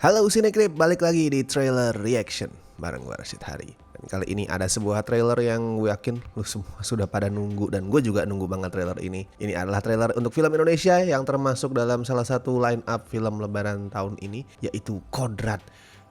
Halo Cinecrip, balik lagi di trailer reaction bareng gue Rashid Hari. Dan kali ini ada sebuah trailer yang gue yakin lu semua sudah pada nunggu, dan gue juga nunggu banget trailer ini. Ini adalah trailer untuk film Indonesia yang termasuk dalam salah satu line up film lebaran tahun ini, yaitu Kodrat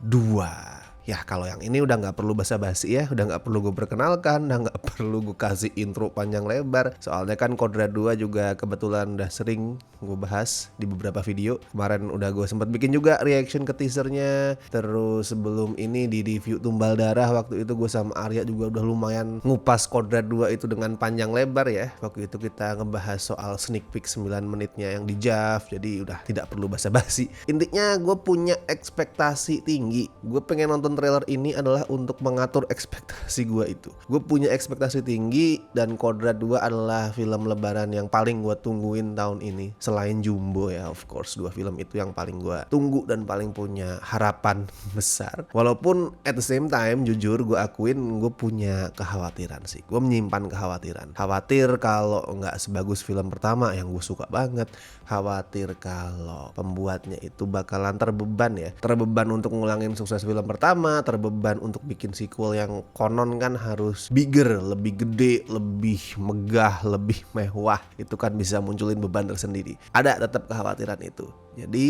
2. Ya kalau yang ini udah nggak perlu basa-basi ya, udah nggak perlu gue perkenalkan, udah nggak perlu gue kasih intro panjang lebar. Soalnya kan Kodrat 2 juga kebetulan udah sering gue bahas di beberapa video. Kemarin udah gue sempat bikin juga reaction ke teasernya. Terus sebelum ini di review Tumbal Darah, waktu itu gue sama Arya juga udah lumayan ngupas Kodrat 2 itu dengan panjang lebar ya. Waktu itu kita ngebahas soal sneak peek 9 menitnya yang di JAV, jadi udah tidak perlu basa-basi. Intinya gue punya ekspektasi tinggi. Gue pengen nonton trailer ini adalah untuk mengatur ekspektasi gue itu. Gue punya ekspektasi tinggi, dan Kodrat 2 adalah film lebaran yang paling gue tungguin tahun ini. Selain Jumbo ya, of course, dua film itu yang paling gue tunggu dan paling punya harapan besar. Walaupun at the same time, jujur gue akuin gue punya kekhawatiran sih. Gue menyimpan kekhawatiran. Khawatir kalau nggak sebagus film pertama yang gue suka banget. Khawatir kalau pembuatnya itu bakalan terbeban ya. Terbeban untuk ngulangin sukses film pertama, terbeban untuk bikin sequel yang konon kan harus bigger, lebih gede, lebih megah, lebih mewah. Itu kan bisa munculin beban tersendiri. Ada tetap kekhawatiran itu. Jadi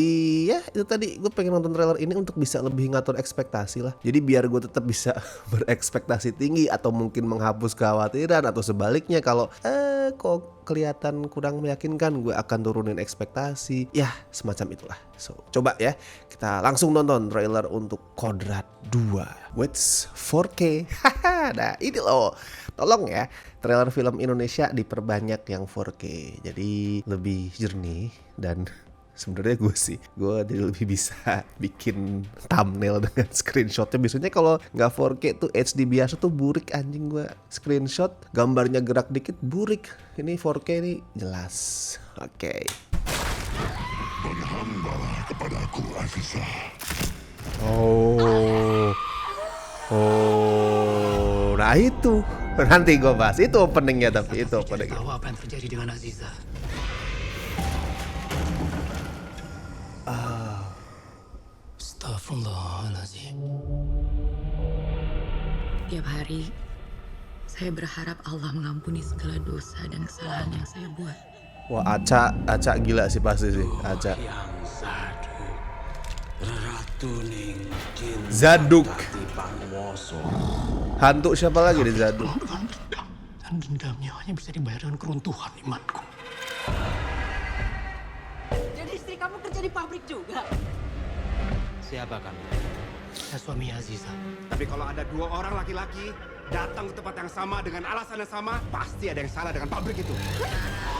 ya itu tadi, gue pengen nonton trailer ini untuk bisa lebih ngatur ekspektasi lah. Jadi biar gue tetap bisa berekspektasi tinggi, atau mungkin menghapus kekhawatiran, atau sebaliknya kalau kok kelihatan kurang meyakinkan, gue akan turunin ekspektasi. Ya semacam itulah. So coba ya kita langsung nonton trailer untuk Kodrat 2 with 4K. Nah ini loh, tolong ya trailer film Indonesia diperbanyak yang 4K, jadi lebih jernih. Dan sebenarnya gue jadi lebih bisa bikin thumbnail dengan screenshotnya. Biasanya kalau nggak 4K tuh HD biasa tuh burik anjing, gue screenshot gambarnya gerak dikit burik. Ini 4K nih jelas. Oke. Berhambalah kepadaku, Azizah. Nah itu nanti gue bahas itu openingnya, tapi itu openingnya. Tahu apa yang terjadi dengan Aziza? Astagfirullahaladzim. Tiap hari saya berharap Allah mengampuni segala dosa dan kesalahan yang saya buat. Wah, Aca gila sih pasti sih, Aca. Yang Zaduk, Ratuning Jin Zaduk. Sakti Pangwoso. Hantu siapa lagi di Zaduk? Dengan dendam, dan dendamnya hanya bisa dibayar dengan keruntuhan imanku. Jadi istri kamu kerja di pabrik juga? Siapa kamu? Saya suami Aziza. Tapi kalau ada dua orang laki-laki datang ke tempat yang sama dengan alasan yang sama, pasti ada yang salah dengan pabrik itu.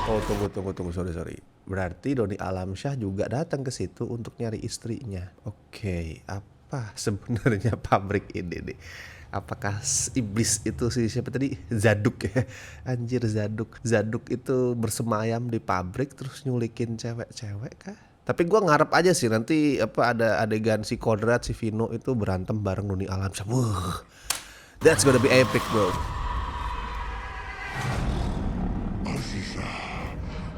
Oh tunggu, sorry. Berarti Doni Alamsyah juga datang ke situ untuk nyari istrinya. Oke, apa sebenarnya pabrik ini nih? Apakah iblis itu sih, siapa tadi? Zaduk ya. Anjir, Zaduk itu bersemayam di pabrik terus nyulikin cewek-cewek kah? Tapi gue ngarep aja sih nanti ada adegan si Kodrat, si Vino itu berantem bareng Doni Alamsyah. Wah, that's gonna be epic bro. Azizah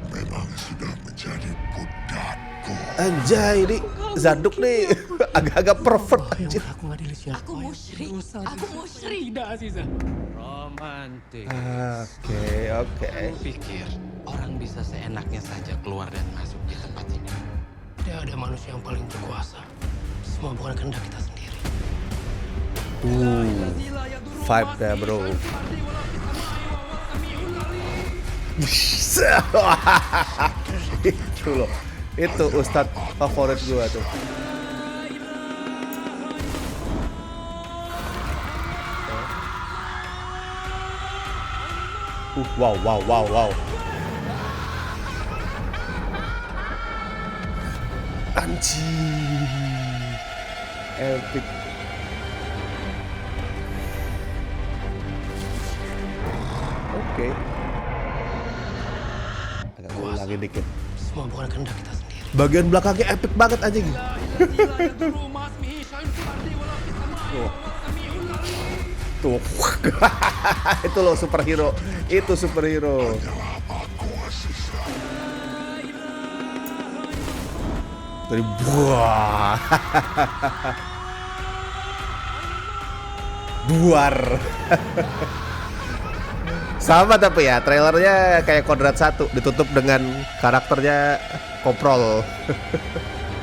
memang sudah menjadi budakku. Anjay, ini Zaduk nih agak-agak pervert anjir. Aku nggak dilihat. Aku musyrik. Aku musyrik. Tidak, Aziza. Romantis. Oke. Kamu pikir orang bisa seenaknya saja keluar dan masuk di tempat ini? Tidak ada manusia yang paling berkuasa. Semua bukan kehendak kita sendiri. Vibe dah bro. Itu loh, itu ustadz favorit gua tuh. Wow. Anjing, epic. Oke. Agak ulangin dikit. Semua bukan kehendak kita sendiri. Bagian belakangnya epic banget anjing. Tuh. Itu loh superhero. Itu superhero. Dari buah. Buar. Sama tapi ya, trailernya kayak Kodrat 1 ditutup dengan karakternya Koprol.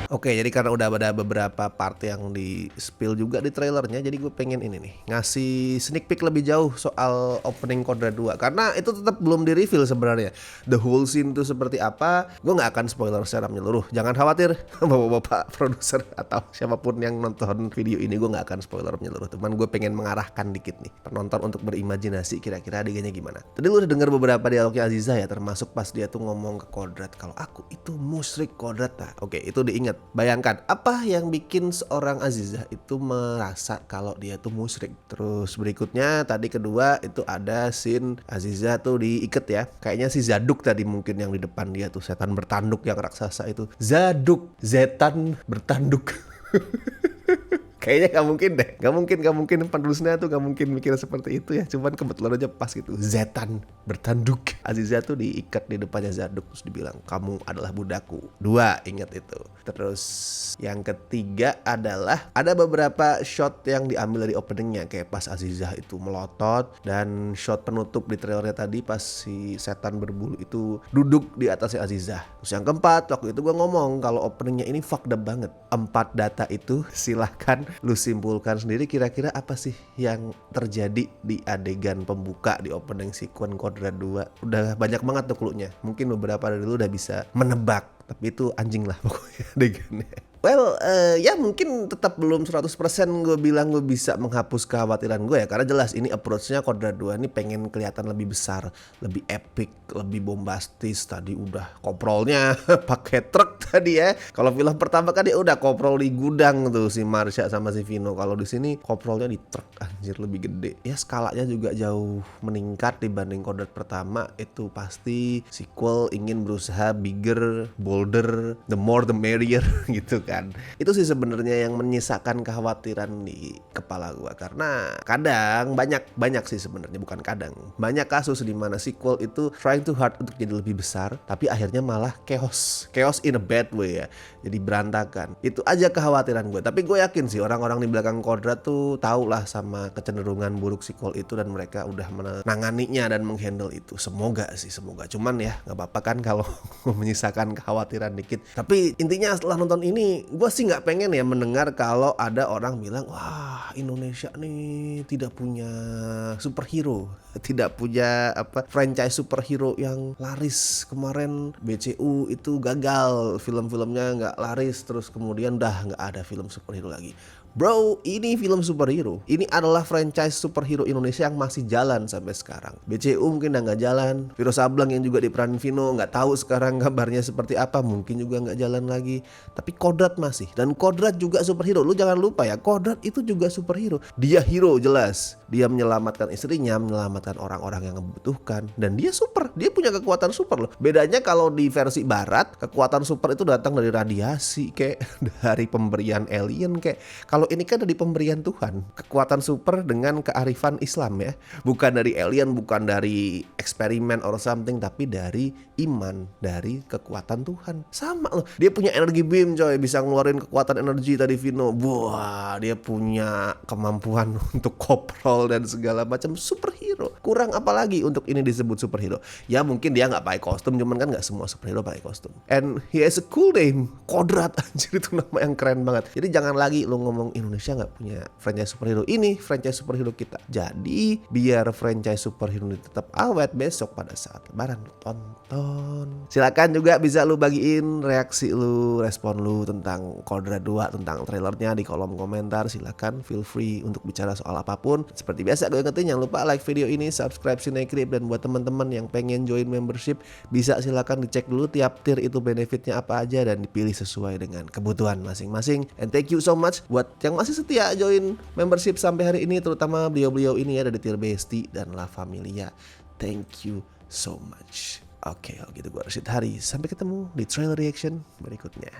Oke, jadi karena udah ada beberapa part yang di spill juga di trailernya, jadi gue pengen ini nih, ngasih sneak peek lebih jauh soal opening Kodrat 2. Karena itu tetap belum di reveal sebenarnya. The whole scene itu seperti apa, gue nggak akan spoiler secara menyeluruh. Jangan khawatir, bapak-bapak produser atau siapapun yang nonton video ini, gue nggak akan spoiler menyeluruh. Cuman gue pengen mengarahkan dikit nih, penonton untuk berimajinasi kira-kira adegannya gimana. Tadi lu udah denger beberapa dialognya Aziza ya, termasuk pas dia tuh ngomong ke Kodrat kalau aku itu musyrik Kodrat. Nah, oke, itu diingat. Bayangkan apa yang bikin seorang Aziza itu merasa kalau dia tuh musyrik. Terus berikutnya tadi kedua itu ada scene Aziza tuh diikat ya. Kayaknya si Zaduk tadi mungkin yang di depan dia tuh, setan bertanduk yang raksasa itu. Zaduk, setan bertanduk. Kayaknya gak mungkin penulisnya tuh gak mungkin mikir seperti itu ya. Cuman kebetulan aja pas gitu, Zetan bertanduk. Aziza tuh diikat di depannya Zaduk, terus dibilang kamu adalah budakku. 2, ingat itu. Terus yang ketiga adalah ada beberapa shot yang diambil dari openingnya, kayak pas Aziza itu melotot, dan shot penutup di trailernya tadi pas si setan berbulu itu duduk di atasnya Aziza. Terus yang keempat, waktu itu gue ngomong kalau openingnya ini fucked up banget. 4 data itu silahkan lu simpulkan sendiri kira-kira apa sih yang terjadi di adegan pembuka di opening sequence Kodrat 2. Udah banyak banget tuh cluenya. Mungkin beberapa dari lu udah bisa menebak, tapi itu anjing lah pokoknya adegannya. Well, ya mungkin tetap belum 100% gue bilang gue bisa menghapus kekhawatiran gue ya. Karena jelas ini approach-nya Kodrat 2 ini pengen kelihatan lebih besar, lebih epic, lebih bombastis. Tadi udah koprolnya pakai truk tadi ya. Kalau film pertama kan dia udah koprol di gudang tuh si Marsha sama si Vino. Kalau di sini koprolnya di truk, anjir lebih gede. Ya skalanya juga jauh meningkat dibanding Kodrat pertama. Itu pasti sequel ingin berusaha bigger, bolder, the more the merrier gitu kan. Itu sih sebenarnya yang menyisakan kekhawatiran di kepala gua, karena kadang banyak sih sebenarnya, bukan kadang, banyak kasus di mana sequel itu trying too hard untuk jadi lebih besar tapi akhirnya malah chaos in a bad way ya, jadi berantakan. Itu aja kekhawatiran gue. Tapi gue yakin sih orang-orang di belakang Kodrat tuh tahu lah sama kecenderungan buruk sequel itu, dan mereka udah menanganinya dan menghandle itu. Semoga, cuman ya nggak apa-apa kan kalau menyisakan kekhawatiran dikit. Tapi intinya setelah nonton ini gue sih nggak pengen ya mendengar kalau ada orang bilang wah Indonesia nih tidak punya superhero, tidak punya franchise superhero yang laris. Kemarin BCU itu gagal, film-filmnya nggak laris, terus kemudian udah nggak ada film superhero lagi. Bro, ini film superhero. Ini adalah franchise superhero Indonesia yang masih jalan sampai sekarang. BCU mungkin udah nggak jalan. Viro Sableng yang juga diperanin Vino, nggak tahu sekarang kabarnya seperti apa. Mungkin juga nggak jalan lagi. Tapi Kodrat masih. Dan Kodrat juga superhero. Lu jangan lupa ya, Kodrat itu juga superhero. Dia hero jelas. Dia menyelamatkan istrinya, menyelamatkan orang-orang yang membutuhkan. Dan dia super. Dia punya kekuatan super loh. Bedanya kalau di versi barat, kekuatan super itu datang dari radiasi, kayak dari pemberian alien, kayak kalau ini kan dari pemberian Tuhan, kekuatan super dengan kearifan Islam ya, bukan dari alien, bukan dari eksperimen or something, tapi dari iman, dari kekuatan Tuhan. Sama loh, dia punya energi beam coy, bisa ngeluarin kekuatan energi tadi Vino. Wah, dia punya kemampuan untuk koprol dan segala macam, superhero. Kurang apa lagi untuk ini disebut superhero? Ya mungkin dia nggak pakai kostum, cuman kan nggak semua superhero pakai kostum. And he has a cool name, Kodrat, anjir itu nama yang keren banget. Jadi jangan lagi lo ngomong Indonesia nggak punya franchise superhero. Ini franchise superhero kita. Jadi biar franchise superhero ini tetap awet, besok pada saat lebaran lu tonton. Silakan juga bisa lu bagiin reaksi lu, respon lu tentang Kodrat 2, tentang trailernya di kolom komentar. Silakan feel free untuk bicara soal apapun. Seperti biasa gue ingetin, jangan lupa like video ini, subscribe Cinecrip, dan buat teman-teman yang pengen join membership bisa silakan dicek dulu tiap tier itu benefitnya apa aja dan dipilih sesuai dengan kebutuhan masing-masing. And thank you so much buat yang masih setia join membership sampai hari ini, terutama beliau-beliau ini ya dari tier Besti dan La Familia. Thank you so much. Oke, kalau gitu gue Rashid Hari. Sampai ketemu di trailer reaction berikutnya.